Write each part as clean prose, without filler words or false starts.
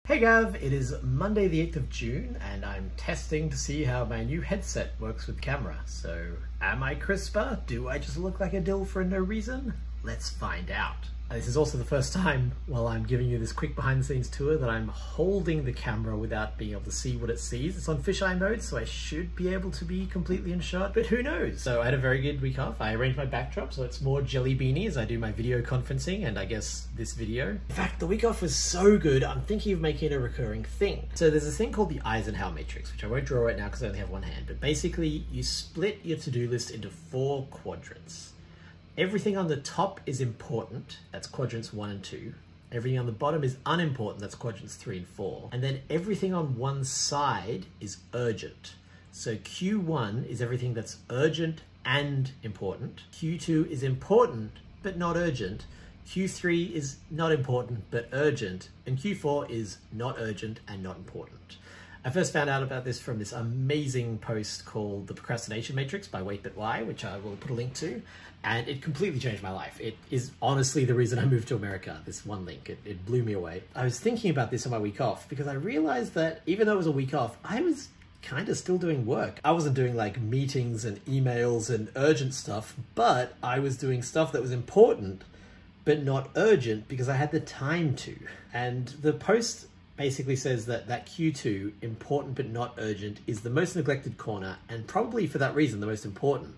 Hey Gav, it is Monday the 8th of June and I'm testing to see how my new headset works with camera. So, am I crisper? Do I just look like a dill for no reason? Let's find out. This is also the first time while I'm giving you this quick behind the scenes tour that I'm holding the camera without being able to see what it sees. It's on fisheye mode, so I should be able to be completely in shot, but who knows? So I had a very good week off. I arranged my backdrop so it's more jelly beanie as I do my video conferencing and I guess this video. In fact, the week off was so good, I'm thinking of making it a recurring thing. So there's this thing called the Eisenhower matrix, which I won't draw right now because I only have one hand, but basically you split your to-do list into 4 quadrants. Everything on the top is important, that's quadrants 1 and 2. Everything on the bottom is unimportant, that's quadrants 3 and 4. And then everything on one side is urgent. So Q1 is everything that's urgent and important. Q2 is important, but not urgent. Q3 is not important, but urgent. And Q4 is not urgent and not important. I first found out about this from this amazing post called The Procrastination Matrix by Wait But Why, which I will put a link to, and it completely changed my life. It is honestly the reason I moved to America, this one link. It blew me away. I was thinking about this on my week off because I realized that even though it was a week off, I was kind of still doing work. I wasn't doing like meetings and emails and urgent stuff, but I was doing stuff that was important, but not urgent because I had the time to. And the post basically says that Q2, important but not urgent, is the most neglected corner, and probably for that reason the most important,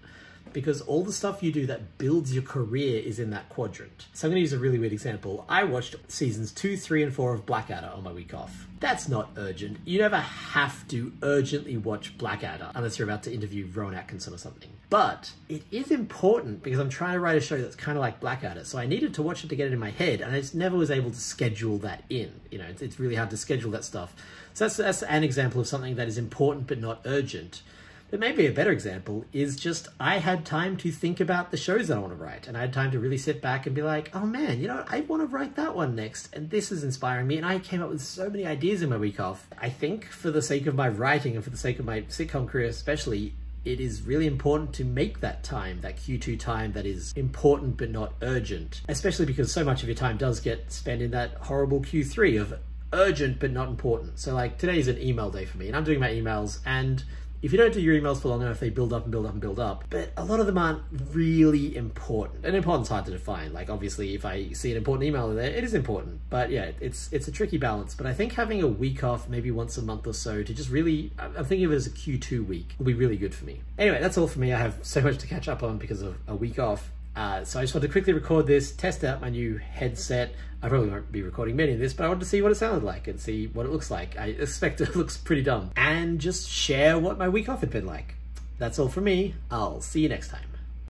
because all the stuff you do that builds your career is in that quadrant. So I'm gonna use a really weird example. I watched seasons 2, 3, and 4 of Blackadder on my week off. That's not urgent. You never have to urgently watch Blackadder unless you're about to interview Rowan Atkinson or something. But it is important because I'm trying to write a show that's kind of like Blackadder. So I needed to watch it to get it in my head, and I just never was able to schedule that in. You know, it's really hard to schedule that stuff. So that's an example of something that is important but not urgent. But maybe a better example is just I had time to think about the shows that I want to write, and I had time to really sit back and be like, oh man, you know, I want to write that one next, and this is inspiring me, and I came up with so many ideas in my week off. I think for the sake of my writing and for the sake of my sitcom career especially, it is really important to make that time, that Q2 time that is important but not urgent, especially because so much of your time does get spent in that horrible Q3 of urgent but not important. So like today is an email day for me, and I'm doing my emails, and if you don't do your emails for long enough, they build up and build up and build up. But a lot of them aren't really important. And important's hard to define. Like obviously if I see an important email in there, it is important. But yeah, it's a tricky balance. But I think having a week off maybe once a month or so to just really, I'm thinking of it as a Q2 week, will be really good for me. Anyway, that's all for me. I have so much to catch up on because of a week off. So I just wanted to quickly record this, test out my new headset. I probably won't be recording many of this, but I wanted to see what it sounded like and see what it looks like. I expect it looks pretty dumb. And just share what my week off had been like. That's all from me. I'll see you next time.